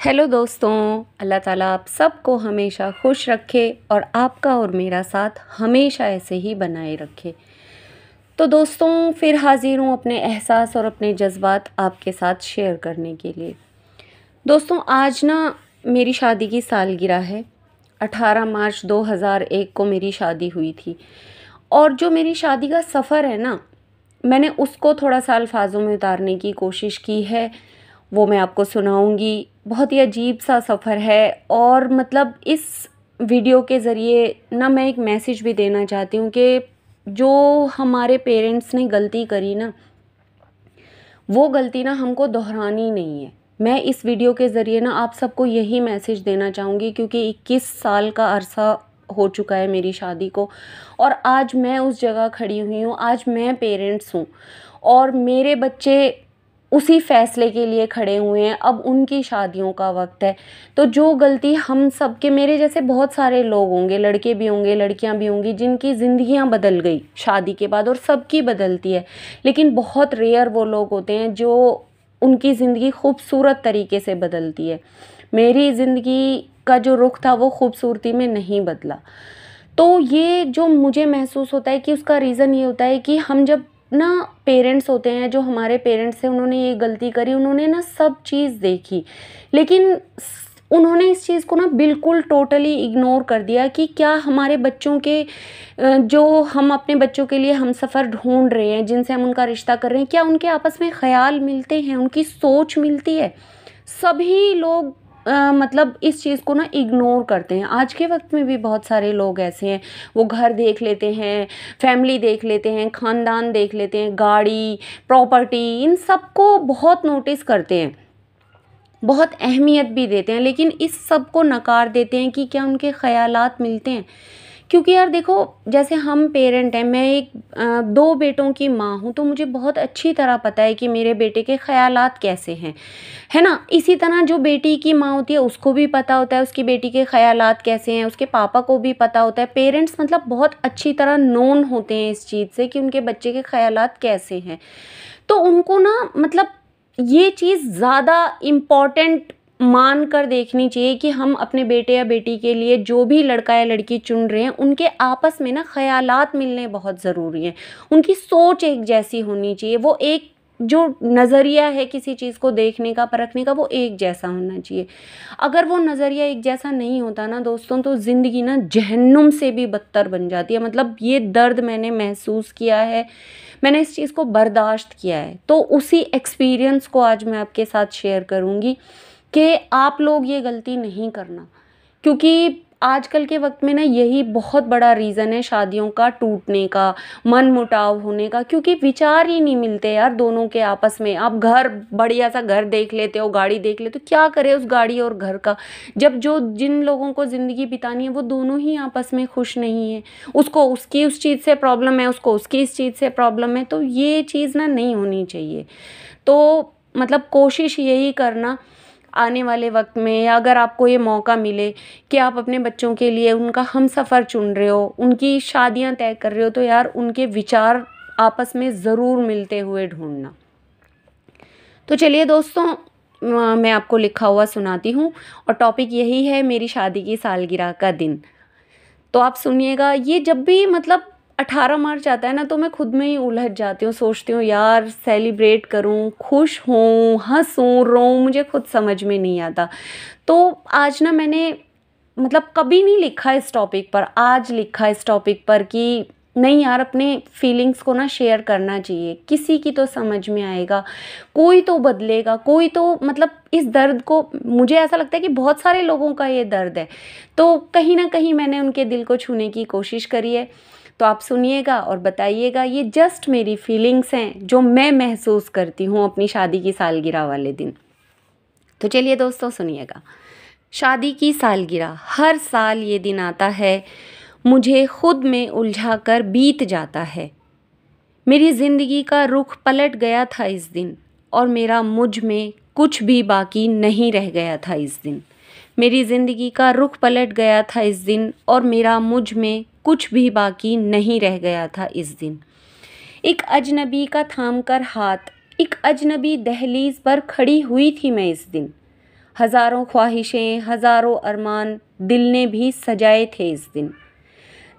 Hello दोस्तों। अल्लाह ताला आप सबको हमेशा खुश रखे और आपका और मेरा साथ हमेशा ऐसे ही बनाए रखे। तो दोस्तों फिर हाज़िर हूँ अपने एहसास और अपने जज़्बात आपके साथ शेयर करने के लिए। दोस्तों आज ना मेरी शादी की सालगिरह है। 18 मार्च 2001 को मेरी शादी हुई थी और जो मेरी शादी का सफ़र है ना, मैंने उसको थोड़ा-सा अल्फाज़ों में उतारने की कोशिश की है। वो मैं आपको सुनाऊँगी। बहुत ही अजीब-सा सफ़र है और मतलब इस वीडियो के ज़रिए ना मैं एक मैसेज भी देना चाहती हूँ कि जो हमारे पेरेंट्स ने गलती करी ना, वो गलती ना हमको दोहरानी नहीं है। मैं इस वीडियो के ज़रिए ना आप सबको यही मैसेज देना चाहूँगी क्योंकि 21 साल का अरसा हो चुका है मेरी शादी को और आज मैं उस जगह खड़ी हुई हूँ, आज मैं पेरेंट्स हूँ और मेरे बच्चे उसी फ़ैसले के लिए खड़े हुए हैं। अब उनकी शादियों का वक़्त है, तो जो गलती हम सब के मेरे जैसे बहुत सारे लोग होंगे, लड़के भी होंगे, लड़कियाँ भी होंगी, जिनकी ज़िंदगियाँ बदल गई शादी के बाद और सबकी बदलती है। लेकिन बहुत रेयर वो लोग होते हैं जो उनकी ज़िंदगी खूबसूरत तरीके से बदलती है। मेरी ज़िंदगी का जो रुख था वो खूबसूरती में नहीं बदला। तो ये जो मुझे महसूस होता है कि उसका रीज़न ये होता है कि हम जब ना पेरेंट्स होते हैं, जो हमारे पेरेंट्स हैं, उन्होंने ये गलती करी, उन्होंने ना सब चीज़ देखी, लेकिन उन्होंने इस चीज़ को ना बिल्कुल टोटली इग्नोर कर दिया कि क्या हमारे बच्चों के जो हम अपने बच्चों के लिए हमसफ़र ढूंढ रहे हैं, जिनसे हम उनका रिश्ता कर रहे हैं, क्या उनके आपस में ख़्याल मिलते हैं, उनकी सोच मिलती है। सभी लोग मतलब इस चीज़ को ना इग्नोर करते हैं। आज के वक़्त में भी बहुत सारे लोग ऐसे हैं, वो घर देख लेते हैं, फैमिली देख लेते हैं, ख़ानदान देख लेते हैं, गाड़ी, प्रॉपर्टी, इन सब को बहुत नोटिस करते हैं, बहुत अहमियत भी देते हैं, लेकिन इस सब को नकार देते हैं कि क्या उनके ख़यालात मिलते हैं। क्योंकि यार देखो, जैसे हम पेरेंट हैं, मैं एक 2 बेटों की माँ हूँ, तो मुझे बहुत अच्छी तरह पता है कि मेरे बेटे के ख़यालात कैसे हैं, है ना? इसी तरह जो बेटी की माँ होती है उसको भी पता होता है उसकी बेटी के ख़यालात कैसे हैं, उसके पापा को भी पता होता है। पेरेंट्स मतलब बहुत अच्छी तरह नोन होते हैं इस चीज़ से कि उनके बच्चे के ख़यालात कैसे हैं। तो उनको ना मतलब ये चीज़ ज़्यादा इम्पोर्टेंट मान कर देखनी चाहिए कि हम अपने बेटे या बेटी के लिए जो भी लड़का या लड़की चुन रहे हैं, उनके आपस में ना ख़यालात मिलने बहुत ज़रूरी हैं। उनकी सोच एक जैसी होनी चाहिए, वो एक जो नज़रिया है किसी चीज़ को देखने का, परखने का, वो एक जैसा होना चाहिए। अगर वो नज़रिया एक जैसा नहीं होता ना दोस्तों, तो ज़िंदगी ना जहन्नुम से भी बदतर बन जाती है। मतलब ये दर्द मैंने महसूस किया है, मैंने इस चीज़ को बर्दाश्त किया है, तो उसी एक्सपीरियंस को आज मैं आपके साथ शेयर करूँगी कि आप लोग ये गलती नहीं करना। क्योंकि आजकल के वक़्त में ना यही बहुत बड़ा रीज़न है शादियों का टूटने का, मनमुटाव होने का, क्योंकि विचार ही नहीं मिलते यार दोनों के आपस में। आप घर बढ़िया-सा घर देख लेते हो, गाड़ी देख लेते हो, क्या करें उस गाड़ी और घर का, जब जो जिन लोगों को ज़िंदगी बितानी है वो दोनों ही आपस में खुश नहीं हैं। उसको उसकी उस चीज़ से प्रॉब्लम है, उसको उसकी इस चीज़ से प्रॉब्लम है, तो ये चीज़ ना नहीं होनी चाहिए। तो मतलब कोशिश यही करना आने वाले वक़्त में, या अगर आपको ये मौका मिले कि आप अपने बच्चों के लिए उनका हमसफ़र चुन रहे हो, उनकी शादियाँ तय कर रहे हो, तो यार उनके विचार आपस में ज़रूर मिलते हुए ढूँढना। तो चलिए दोस्तों, मैं आपको लिखा हुआ सुनाती हूँ और टॉपिक यही है, मेरी शादी की सालगिरह का दिन। तो आप सुनिएगा। ये जब भी मतलब 18 मार्च आता है ना, तो मैं खुद में ही उलझ जाती हूँ, सोचती हूँ यार सेलिब्रेट करूँ, खुश हूँ, हँसूँ, रोऊँ, मुझे खुद समझ में नहीं आता। तो आज ना मैंने मतलब कभी नहीं लिखा इस टॉपिक पर, आज लिखा इस टॉपिक पर कि नहीं यार, अपने फीलिंग्स को ना शेयर करना चाहिए, किसी की तो समझ में आएगा, कोई तो बदलेगा, कोई तो मतलब इस दर्द को, मुझे ऐसा लगता है कि बहुत सारे लोगों का ये दर्द है, तो कहीं ना कहीं मैंने उनके दिल को छूने की कोशिश करी है। तो आप सुनिएगा और बताइएगा। ये जस्ट मेरी फीलिंग्स हैं जो मैं महसूस करती हूँ अपनी शादी की सालगिरह वाले दिन। तो चलिए दोस्तों सुनिएगा। शादी की सालगिरह, हर साल ये दिन आता है, मुझे खुद में उलझा कर बीत जाता है। मेरी ज़िंदगी का रुख पलट गया था इस दिन और मेरा मुझ में कुछ भी बाकी नहीं रह गया था इस दिन। मेरी ज़िंदगी का रुख पलट गया था इस दिन और मेरा मुझ में कुछ भी बाकी नहीं रह गया था इस दिन। एक अजनबी का थाम कर हाथ, एक अजनबी दहलीज पर खड़ी हुई थी मैं इस दिन। हज़ारों ख्वाहिशें, हज़ारों अरमान दिल ने भी सजाए थे इस दिन।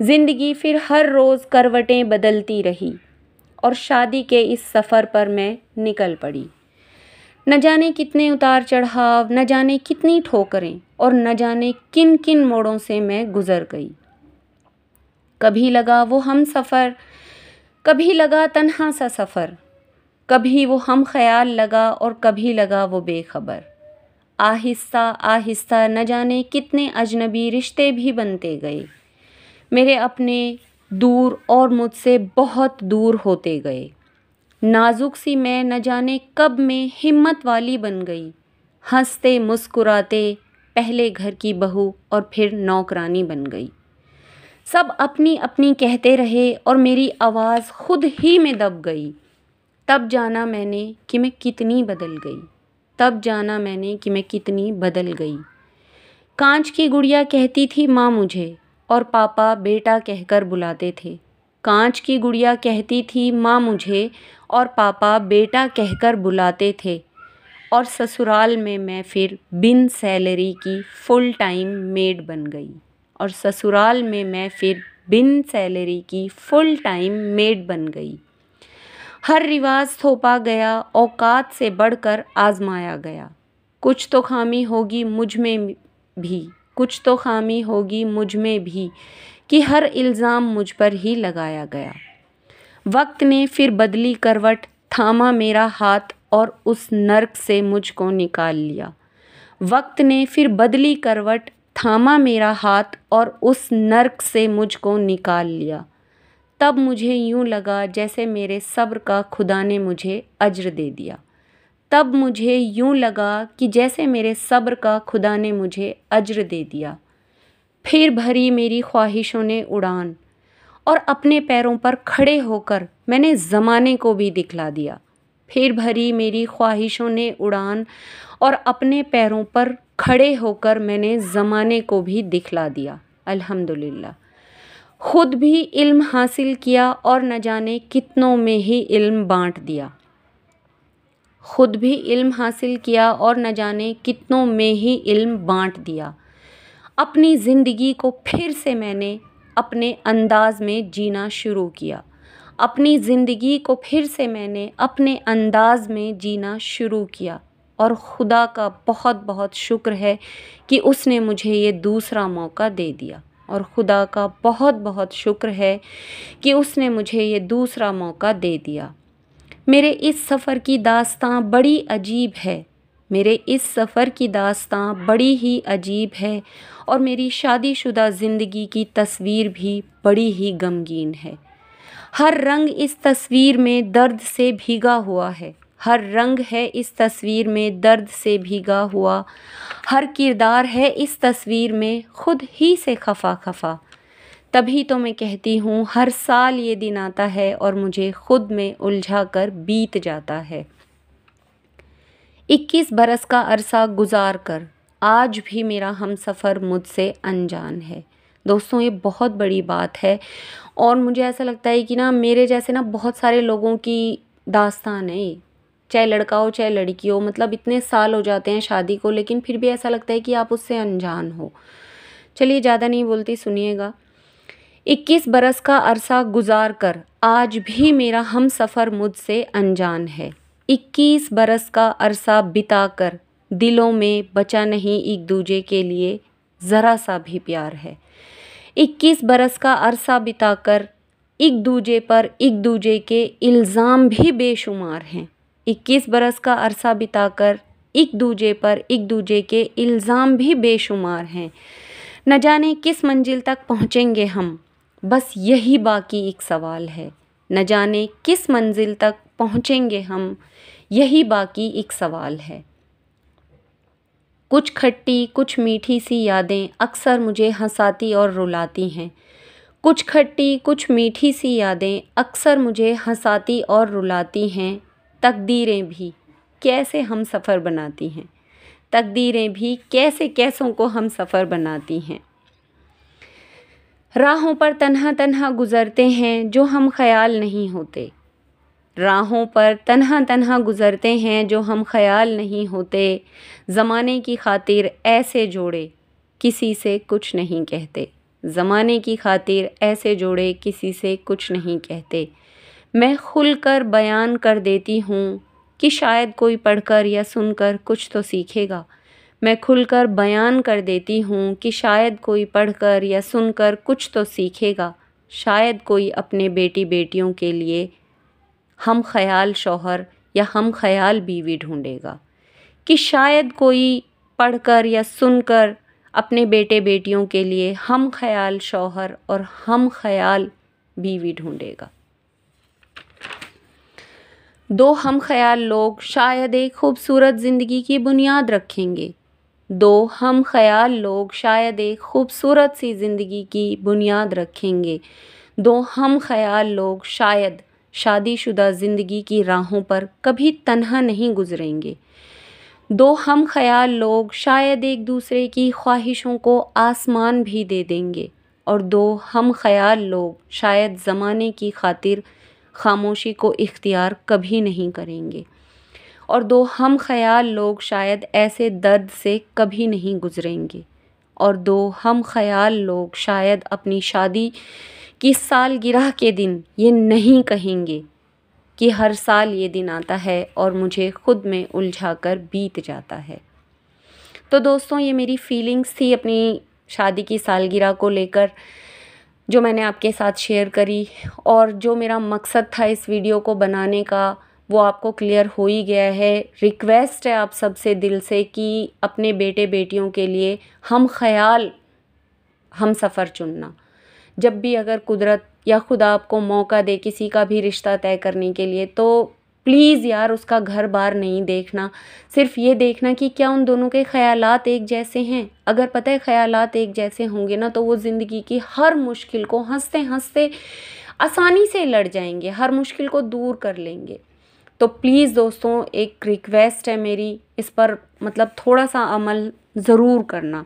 ज़िंदगी फिर हर रोज़ करवटें बदलती रही और शादी के इस सफ़र पर मैं निकल पड़ी। न जाने कितने उतार चढ़ाव, न जाने कितनी ठोकरें और न जाने किन किन मोड़ों से मैं गुज़र गई। कभी लगा वो हम सफ़र, कभी लगा तन्हा सा सफ़र, कभी वो हम ख्याल लगा और कभी लगा वो बेखबर। आहिस्ता आहिस्ता न जाने कितने अजनबी रिश्ते भी बनते गए। मेरे अपने दूर और मुझसे बहुत दूर होते गए। नाजुक सी मैं न जाने कब में हिम्मत वाली बन गई। हंसते मुस्कुराते पहले घर की बहू और फिर नौकरानी बन गई। सब अपनी अपनी कहते रहे और मेरी आवाज़ खुद ही में दब गई। तब जाना मैंने कि मैं कितनी बदल गई। तब जाना मैंने कि मैं कितनी बदल गई। कांच की गुड़िया कहती थी माँ मुझे और पापा बेटा कहकर बुलाते थे। कांच की गुड़िया कहती थी माँ मुझे और पापा बेटा कहकर बुलाते थे। और ससुराल में मैं फिर बिन सैलरी की फुल टाइम मेड बन गई। और ससुराल में मैं फिर बिन सैलरी की फुल टाइम मेड बन गई। हर रिवाज थोपा गया, औकात से बढ़कर आजमाया गया। कुछ तो खामी होगी मुझ में भी, कुछ तो खामी होगी मुझ में भी कि हर इल्ज़ाम मुझ पर ही लगाया गया। वक्त ने फिर बदली करवट, थामा मेरा हाथ और उस नर्क से मुझको निकाल लिया। वक्त ने फिर बदली करवट, थामा मेरा हाथ और उस नर्क से मुझको निकाल लिया। तब मुझे यूं लगा जैसे मेरे सब्र का खुदा ने मुझे अज्र दे दिया। तब मुझे यूं लगा कि जैसे मेरे सब्र का खुदा ने मुझे अज्र दे दिया। फिर भरी मेरी ख्वाहिशों ने उड़ान और अपने पैरों पर खड़े होकर मैंने ज़माने को भी दिखला दिया। फिर भरी मेरी ख्वाहिशों ने उड़ान और अपने पैरों पर खड़े होकर मैंने ज़माने को भी दिखला दिया। अल्हम्दुलिल्लाह। खुद भी इल्म हासिल किया और न जाने कितनों में ही इल्म बांट दिया। खुद भी इल्म हासिल किया और न जाने कितनों में ही इल्म बांट दिया। अपनी ज़िंदगी को फिर से मैंने अपने अंदाज में जीना शुरू किया। अपनी ज़िंदगी को फिर से मैंने अपने अंदाज में जीना शुरू किया और खुदा का बहुत बहुत शुक्र है कि उसने मुझे ये दूसरा मौका दे दिया। और खुदा का बहुत बहुत शुक्र है कि उसने मुझे ये दूसरा मौका दे दिया। मेरे इस सफ़र की दास्तां बड़ी अजीब है। मेरे इस सफ़र की दास्तां बड़ी ही अजीब है और मेरी शादीशुदा ज़िंदगी की तस्वीर भी बड़ी ही गमगीन है। हर रंग इस तस्वीर में दर्द से भीगा हुआ है। हर रंग है इस तस्वीर में दर्द से भीगा हुआ। हर किरदार है इस तस्वीर में खुद ही से खफा खफा। तभी तो मैं कहती हूँ हर साल ये दिन आता है और मुझे खुद में उलझा कर बीत जाता है। 21 बरस का अरसा गुजार कर आज भी मेरा हमसफ़र मुझसे अनजान है। दोस्तों ये बहुत बड़ी बात है और मुझे ऐसा लगता है कि ना मेरे जैसे ना बहुत सारे लोगों की दास्तान है, चाहे लड़का हो चाहे लड़की हो, मतलब इतने साल हो जाते हैं शादी को लेकिन फिर भी ऐसा लगता है कि आप उससे अनजान हो। चलिए ज़्यादा नहीं बोलती, सुनिएगा। 21 बरस का अरसा गुजार कर आज भी मेरा हमसफ़र मुझसे अनजान है। 21 बरस का अरसा बिता कर दिलों में बचा नहीं एक दूजे के लिए ज़रा सा भी प्यार है। 21 बरस का अरसा बिताकर एक दूजे पर एक दूजे के इल्ज़ाम भी बेशुमार हैं। 21 बरस का अरसा बिताकर एक दूजे पर एक दूजे के इल्ज़ाम भी बेशुमार हैं। न जाने किस मंजिल तक पहुँचेंगे हम, बस यही बाकी एक सवाल है। न जाने किस मंजिल तक पहुँचेंगे हम, यही बाकी एक सवाल है। कुछ खट्टी कुछ मीठी सी यादें अक्सर मुझे हंसाती और रुलाती हैं। कुछ खट्टी कुछ मीठी सी यादें अक्सर मुझे हंसाती और रुलाती हैं। तकदीरें भी कैसे हम सफ़र बनाती हैं। तकदीरें भी कैसे कैसों को हम सफ़र बनाती हैं। राहों पर तन्हा तन्हा गुज़रते हैं जो हम ख्याल नहीं होते। राहों पर तन्हा तन्हा गुज़रते हैं जो हम ख़याल नहीं होते, ज़माने की खातिर ऐसे जोड़े किसी से कुछ नहीं कहते, ज़माने की खातिर ऐसे जोड़े किसी से कुछ नहीं कहते। मैं खुलकर बयान कर देती हूँ कि शायद कोई पढ़कर या सुनकर कुछ तो सीखेगा। मैं खुलकर बयान कर देती हूँ कि शायद कोई पढ़कर या सुनकर कुछ तो सीखेगा। शायद कोई अपने बेटी बेटियों के लिए हम ख़याल शौहर या हम ख़याल बीवी ढूंढेगा। कि शायद कोई पढ़कर या सुनकर अपने बेटे बेटियों के लिए हम ख़याल शौहर और हम ख़याल बीवी ढूंढेगा। दो हम ख़याल लोग शायद एक खूबसूरत ज़िंदगी की बुनियाद रखेंगे। दो हम ख़याल लोग शायद एक खूबसूरत सी ज़िंदगी की बुनियाद रखेंगे। दो हम ख़याल लोग शायद शादीशुदा ज़िंदगी की राहों पर कभी तन्हा नहीं गुज़रेंगे। दो हम ख़याल लोग शायद एक दूसरे की ख्वाहिशों को आसमान भी दे देंगे। और दो हम ख़याल लोग शायद ज़माने की खातिर खामोशी को इख्तियार कभी नहीं करेंगे। और दो हम ख़याल लोग शायद ऐसे दर्द से कभी नहीं गुज़रेंगे। और दो हम ख़याल लोग शायद अपनी शादी की सालगिरह के दिन ये नहीं कहेंगे कि हर साल ये दिन आता है और मुझे ख़ुद में उलझा कर बीत जाता है। तो दोस्तों, ये मेरी फीलिंग्स थी अपनी शादी की सालगिरह को लेकर, जो मैंने आपके साथ शेयर करी। और जो मेरा मकसद था इस वीडियो को बनाने का वो आपको क्लियर हो ही गया है। रिक्वेस्ट है आप सबसे दिल से कि अपने बेटे बेटियों के लिए हम ख़याल हम सफ़र चुनना। जब भी अगर कुदरत या खुदा आपको मौका दे किसी का भी रिश्ता तय करने के लिए, तो प्लीज़ यार उसका घर बार नहीं देखना, सिर्फ ये देखना कि क्या उन दोनों के ख़यालात एक जैसे हैं। अगर पता है ख़यालात एक जैसे होंगे ना, तो वो ज़िंदगी की हर मुश्किल को हंसते हंसते आसानी से लड़ जाएंगे, हर मुश्किल को दूर कर लेंगे। तो प्लीज़ दोस्तों, एक रिक्वेस्ट है मेरी, इस पर मतलब थोड़ा सा अमल ज़रूर करना।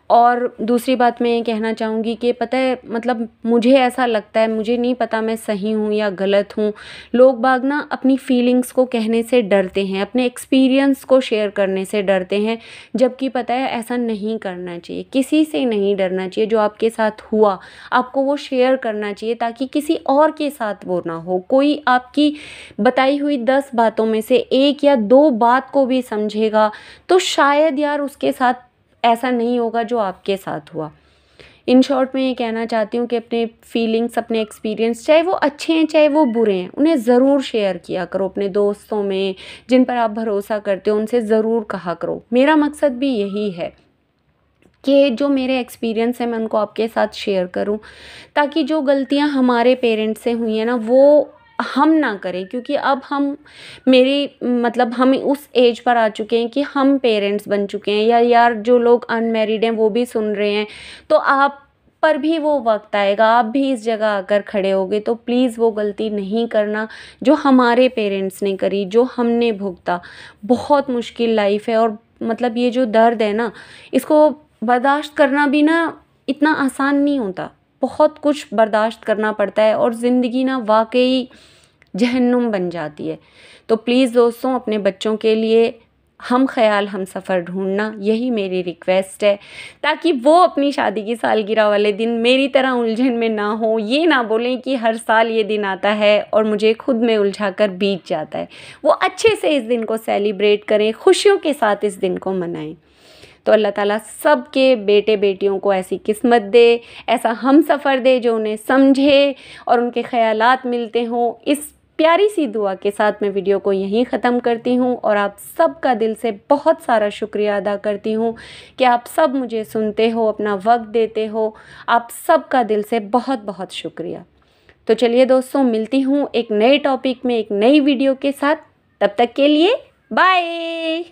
और दूसरी बात मैं ये कहना चाहूँगी कि पता है मतलब मुझे ऐसा लगता है, मुझे नहीं पता मैं सही हूँ या गलत हूँ, लोग बाग ना अपनी फीलिंग्स को कहने से डरते हैं, अपने एक्सपीरियंस को शेयर करने से डरते हैं। जबकि पता है ऐसा नहीं करना चाहिए, किसी से नहीं डरना चाहिए। जो आपके साथ हुआ आपको वो शेयर करना चाहिए ताकि किसी और के साथ वो ना हो। कोई आपकी बताई हुई 10 बातों में से 1 या 2 बात को भी समझेगा तो शायद यार उसके साथ ऐसा नहीं होगा जो आपके साथ हुआ। इन शॉर्ट में ये कहना चाहती हूँ कि अपने फीलिंग्स, अपने एक्सपीरियंस, चाहे वो अच्छे हैं चाहे वो बुरे हैं, उन्हें ज़रूर शेयर किया करो। अपने दोस्तों में जिन पर आप भरोसा करते हो उनसे ज़रूर कहा करो। मेरा मकसद भी यही है कि जो मेरे एक्सपीरियंस है मैं उनको आपके साथ शेयर करूं, ताकि जो गलतियां हमारे पेरेंट्स से हुई हैं ना वो हम ना करें। क्योंकि अब हम हम उस एज पर आ चुके हैं कि हम पेरेंट्स बन चुके हैं। या यार जो लोग अनमैरिड हैं वो भी सुन रहे हैं, तो आप पर भी वो वक्त आएगा, आप भी इस जगह आकर खड़े होगे। तो प्लीज़ वो गलती नहीं करना जो हमारे पेरेंट्स ने करी, जो हमने भुगता। बहुत मुश्किल लाइफ है और मतलब ये जो दर्द है ना, इसको बर्दाश्त करना भी ना इतना आसान नहीं होता। बहुत कुछ बर्दाश्त करना पड़ता है और ज़िंदगी ना वाकई जहन्नुम बन जाती है। तो प्लीज़ दोस्तों, अपने बच्चों के लिए हम ख़याल हम सफ़र ढूंढना, यही मेरी रिक्वेस्ट है, ताकि वो अपनी शादी की सालगिरह वाले दिन मेरी तरह उलझन में ना हो। ये ना बोलें कि हर साल ये दिन आता है और मुझे खुद में उलझा कर बीत जाता है। वो अच्छे से इस दिन को सेलिब्रेट करें, खुशियों के साथ इस दिन को मनाएं। तो अल्लाह ताला सब के बेटे बेटियों को ऐसी किस्मत दे, ऐसा हम सफ़र दे जो उन्हें समझे और उनके ख़यालात मिलते हों। इस प्यारी सी दुआ के साथ मैं वीडियो को यहीं ख़त्म करती हूँ और आप सब का दिल से बहुत सारा शुक्रिया अदा करती हूँ कि आप सब मुझे सुनते हो, अपना वक्त देते हो। आप सब का दिल से बहुत बहुत शुक्रिया। तो चलिए दोस्तों, मिलती हूँ एक नए टॉपिक में एक नई वीडियो के साथ। तब तक के लिए बाय।